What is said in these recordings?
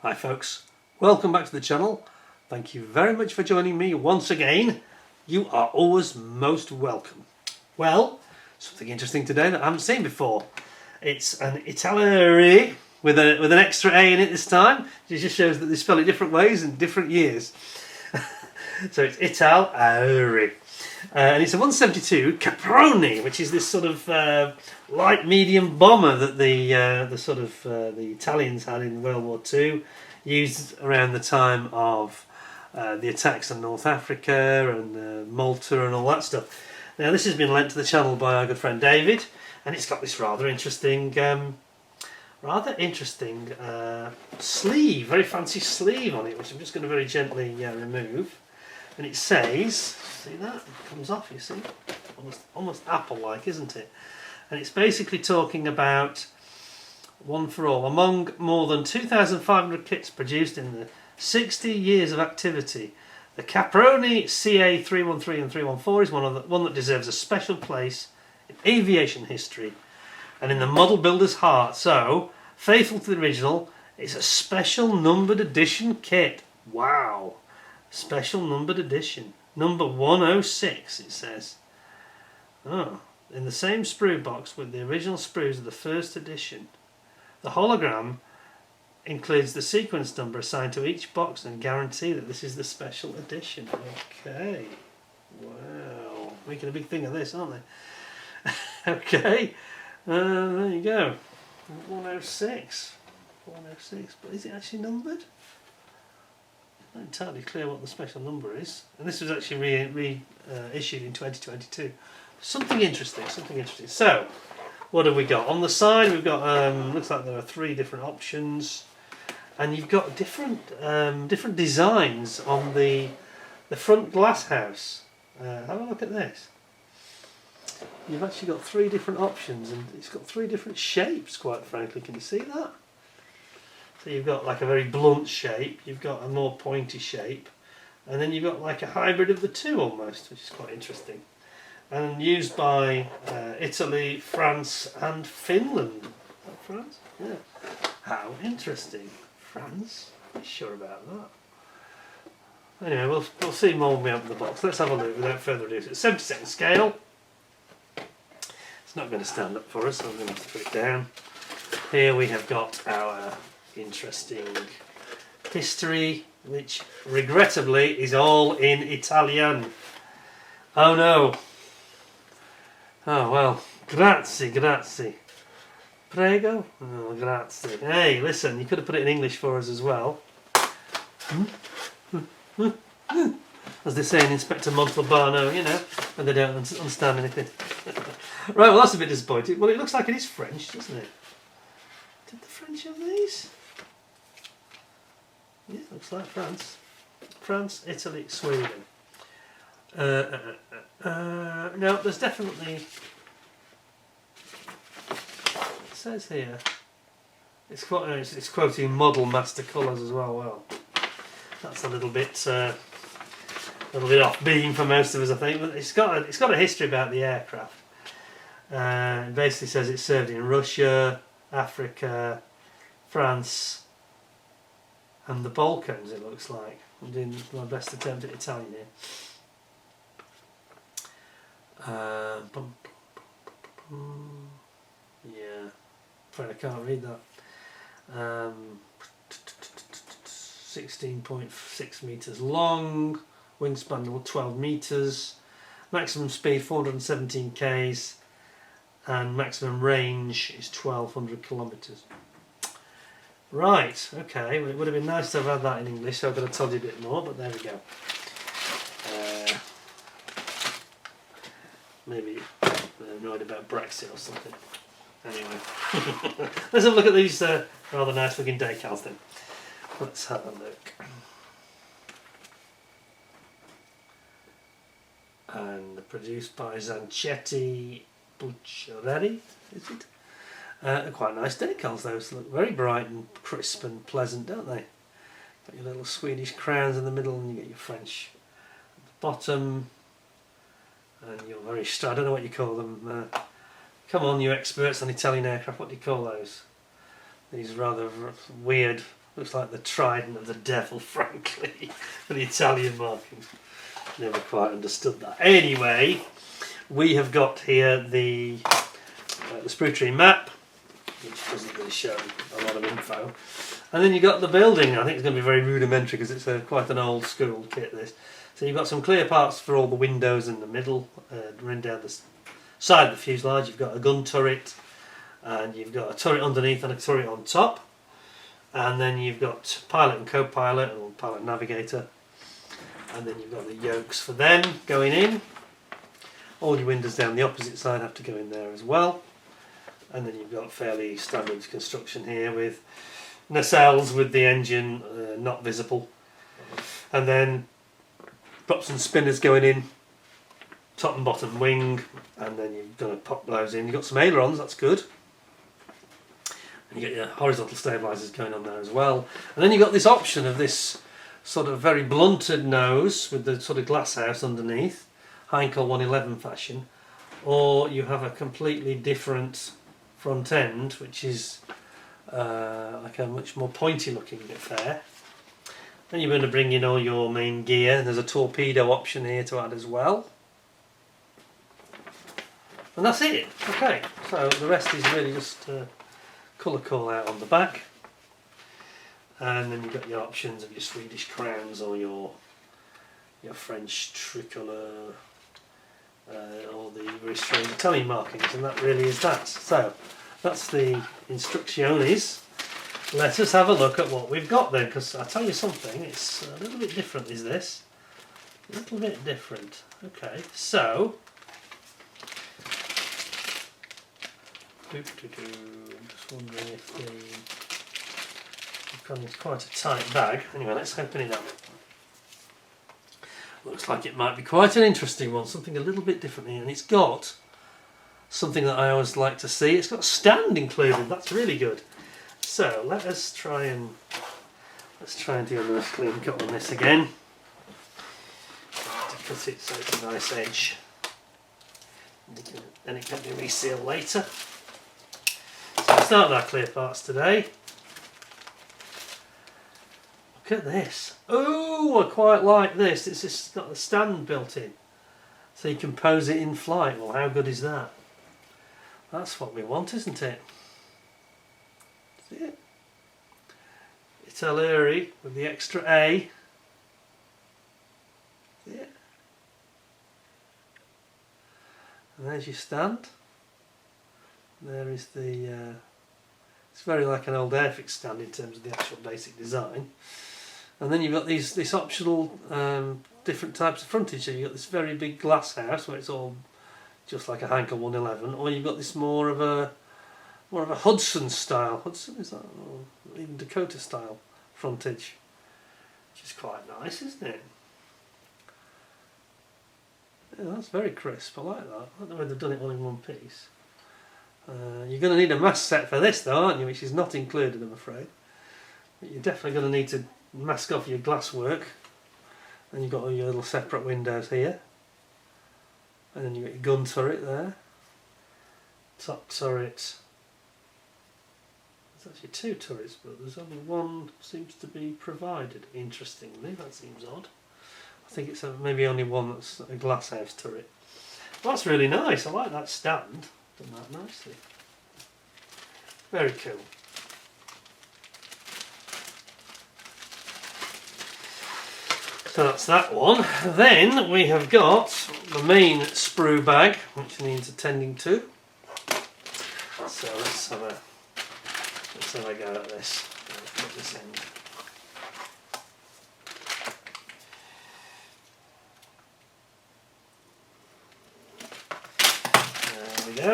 Hi folks, welcome back to the channel. Thank you very much for joining me once again. You are always most welcome. Well, something interesting today that I haven't seen before. It's an Italeri with an extra A in it this time. It just shows that they spell it different ways in different years. So it's Italeri. And it's a 172 Caproni, which is this sort of light medium bomber that the Italians had in World War II, used around the time of the attacks on North Africa and Malta and all that stuff. Now this has been lent to the channel by our good friend David, and it's got this rather interesting sleeve, very fancy sleeve on it, which I'm just going to very gently remove. And it says, see that? It comes off, you see? Almost Apple-like, isn't it? And it's basically talking about one for all. Among more than 2,500 kits produced in the 60 years of activity, the Caproni CA 313 and 314 is one that deserves a special place in aviation history and in the model builder's heart. So, faithful to the original, it's a special numbered edition kit. Wow! Special numbered edition. Number 106, it says. Oh, in the same sprue box with the original sprues of the first edition. The hologram includes the sequence number assigned to each box and guarantee that this is the special edition. Okay. Wow. Making a big thing of this, aren't they? Okay. There you go. 106. 106. But is it actually numbered? Not entirely clear what the special number is, and this was actually reissued in 2022. Something interesting. So, what have we got on the side? We've got looks like there are 3 different options, and you've got different designs on the front glass house. Have a look at this. You've actually got 3 different options, and it's got 3 different shapes. Quite frankly, can you see that? So you've got like a very blunt shape, you've got a more pointy shape, and then you've got like a hybrid of the two almost, which is quite interesting. And used by Italy, France and Finland. Is that France? Yeah. How interesting. France? Are you sure about that? Anyway, we'll see more when we open the box. Let's have a look without further ado. It's 70-second scale. It's not going to stand up for us, so I'm going to have to put it down. Here we have got our interesting history, which regrettably is all in Italian. Oh no. Oh well. Grazie. Prego. Oh, grazie. Hey, listen, you could have put it in English for us as well. As they say in Inspector Montalbano, you know, when they don't understand anything. Right, well that's a bit disappointing. Well, it looks like it is French, doesn't it? Did the French have these? Yeah, looks like France. France, Italy, Sweden. No, there's definitely... It says here... It's quoting model master colours as well. Well, that's a little bit off beam for most of us, I think. But it's got a history about the aircraft. It basically says it served in Russia, Africa, France, and the Balkans, it looks like. I'm doing my best attempt at Italian here. Yeah, afraid I can't read that. 16.6 metres long, wingspan 12 metres, maximum speed 417 k's, and maximum range is 1200 kilometres. Right, okay, well, it would have been nice to have had that in English, so I could have told you a bit more, but there we go. Maybe they're annoyed about Brexit or something. Anyway, let's have a look at these rather nice looking decals then. Let's have a look. And produced by Zanchetti Bucciarelli, is it? They're quite nice decals, those look very bright and crisp and pleasant, don't they? Got your little Swedish crowns in the middle, and you get your French at the bottom, and your very I don't know what you call them. Come on, you experts on Italian aircraft, what do you call those? These rather weird Looks like the trident of the devil, frankly, for the Italian markings. Never quite understood that. Anyway, we have got here the sprue tree map, which doesn't really show a lot of info. And then you've got the building. I think it's going to be very rudimentary because it's quite an old school kit, this. So you've got some clear parts for all the windows in the middle, running down the side of the fuselage. You've got a gun turret, and you've got a turret underneath and a turret on top. And then you've got pilot and co-pilot, or pilot and navigator. And then you've got the yokes for them going in. All your windows down the opposite side have to go in there as well. And then you've got fairly standard construction here with nacelles with the engine not visible. And then props and spinners going in, top and bottom wing, and then you've done a pop blows in. You've got some ailerons, that's good. And you get your horizontal stabilisers going on there as well. And then you've got this option of this sort of very blunted nose with the sort of glass house underneath, Heinkel 111 fashion, or you have a completely different front end, which is like a much more pointy looking affair. Then you're going to bring in all your main gear. There's a torpedo option here to add as well. And that's it. Okay, so the rest is really just colour call out on the back. And then you've got your options of your Swedish crowns or your French tricolour, or the very strange Italian markings, and that really is that. So that's the instrucciones. Let us have a look at what we've got then, because I'll tell you something, it's a little bit different, is this? A little bit different. Okay, so I'm just wondering if it's quite a tight bag. Anyway, let's open it up. Looks like it might be quite an interesting one, something a little bit different here, and it's got something that I always like to see. It's got a stand included. That's really good. So let's try and do a nice clean cut on this again. To cut it so it's a nice edge. Then it can be resealed later. So we'll start with our clear parts today. Look at this. Oh, I quite like this. It's just got the stand built in, so you can pose it in flight. Well, how good is that? That's what we want, isn't it? See it? Italeri with the extra A. See it? And there's your stand. There is the... it's very like an old Airfix stand in terms of the actual basic design. And then you've got this optional different types of frontage. So you've got this very big glass house where it's all just like a Heinkel 111, or you've got this more of a Hudson style. Hudson, is that? Or even Dakota style frontage, which is quite nice, isn't it? Yeah, that's very crisp. I like that. I don't know whether they've done it all in one piece. You're going to need a mask set for this though, aren't you? Which is not included, I'm afraid. But you're definitely going to need to mask off your glass work. And you've got all your little separate windows here. And then you've got your gun turret there. Top turret. There's actually two turrets, but there's only one seems to be provided. Interestingly, that seems odd. I think it's maybe only one that's a glasshouse turret. Well, that's really nice. I like that stand. Done that nicely. Very cool. So that's that one. Then we have got the main sprue bag, which needs attending to. So let's have a go at this. Put this in. There we go.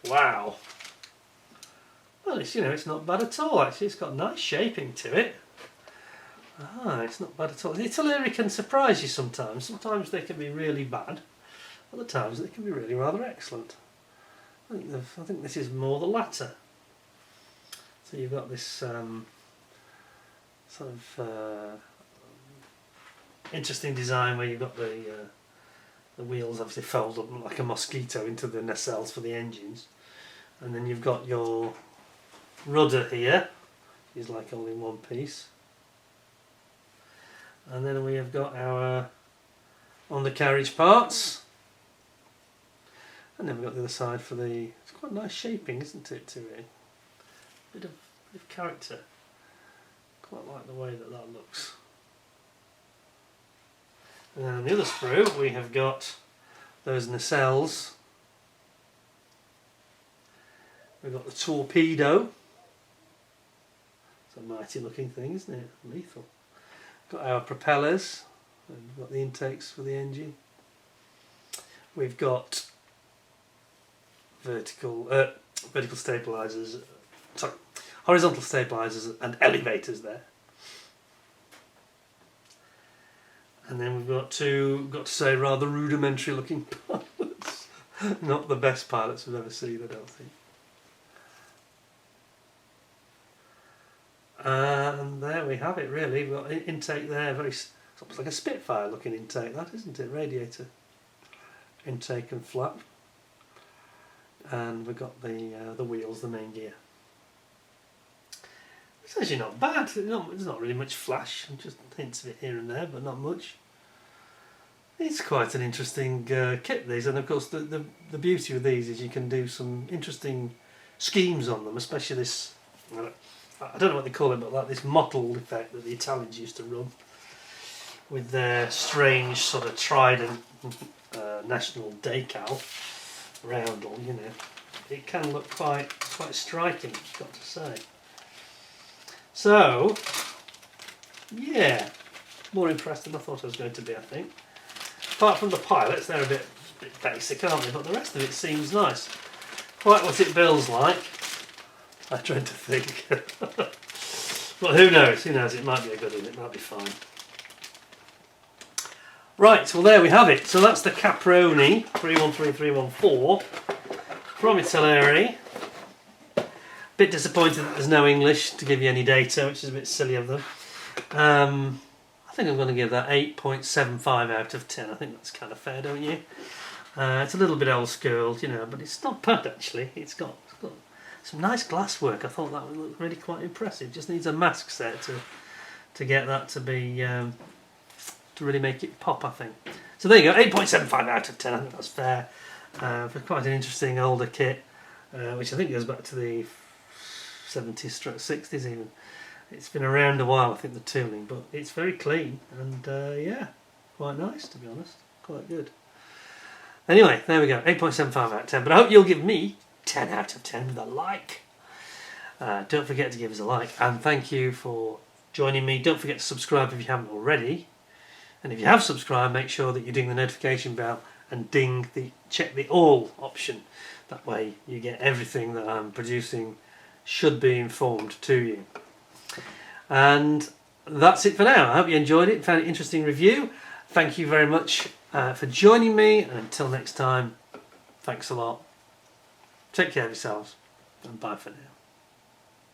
Wow. Well, it's not bad at all actually. It's got nice shaping to it. It's not bad at all. The Italeri can surprise you sometimes. Sometimes they can be really bad. Other times they can be really rather excellent. I think this is more the latter. So you've got this sort of interesting design where you've got the wheels obviously fold up like a mosquito into the nacelles for the engines, and then you've got your rudder here is like all in one piece. And then we have got our undercarriage parts. And then we've got the other side for the... It's quite nice shaping, isn't it, to it? Bit of character. Quite like the way that that looks. And then on the other sprue we have got those nacelles. We've got the torpedo. It's a mighty looking thing, isn't it? Lethal. Got our propellers. And we've got the intakes for the engine. We've got vertical stabilizers. Sorry, horizontal stabilizers and elevators there. And then we've got to say rather rudimentary looking pilots. Not the best pilots we've ever seen, I don't think. And there we have it, really. We've got intake there, it's almost like a Spitfire looking intake, that, isn't it? Radiator intake and flap. And we've got the wheels, the main gear. It's actually not bad. There's not really much flash, just hints of it here and there, but not much. It's quite an interesting kit, these, and of course the beauty with these is you can do some interesting schemes on them, especially this, I don't know what they call it, but like this mottled effect that the Italians used to run with their strange sort of trident national decal roundel, you know. It can look quite striking, I've got to say. So, yeah, more impressed than I thought I was going to be, I think. Apart from the pilots, they're a bit basic, aren't they? But the rest of it seems nice. Quite what it builds like, I dread to think. Well, who knows? Who knows? It might be a good one. It might be fine. Right, well there we have it. So that's the Caproni 313314 from Italeri. Bit disappointed that there's no English to give you any data, which is a bit silly of them. I think I'm going to give that 8.75 out of 10. I think that's kind of fair, don't you? It's a little bit old school, you know, but it's not bad actually. It's got some nice glass work. I thought that would look really quite impressive. Just needs a mask set to get that to be to really make it pop, I think. So there you go, 8.75 out of 10. I think that's fair for quite an interesting older kit, which I think goes back to the 70s, 60s even. It's been around a while, I think, the tooling, but it's very clean and yeah, quite nice to be honest, quite good. Anyway, there we go, 8.75 out of 10, but I hope you'll give me 10 out of 10 with a like. Don't forget to give us a like, and thank you for joining me. Don't forget to subscribe if you haven't already, and if you have subscribed, make sure that you ding the notification bell and check the all option. That way you get everything that I'm producing should be informed to you. And that's it for now. I hope you enjoyed it, found it an interesting review. Thank you very much for joining me, and until next time, thanks a lot. Take care of yourselves, and bye for now.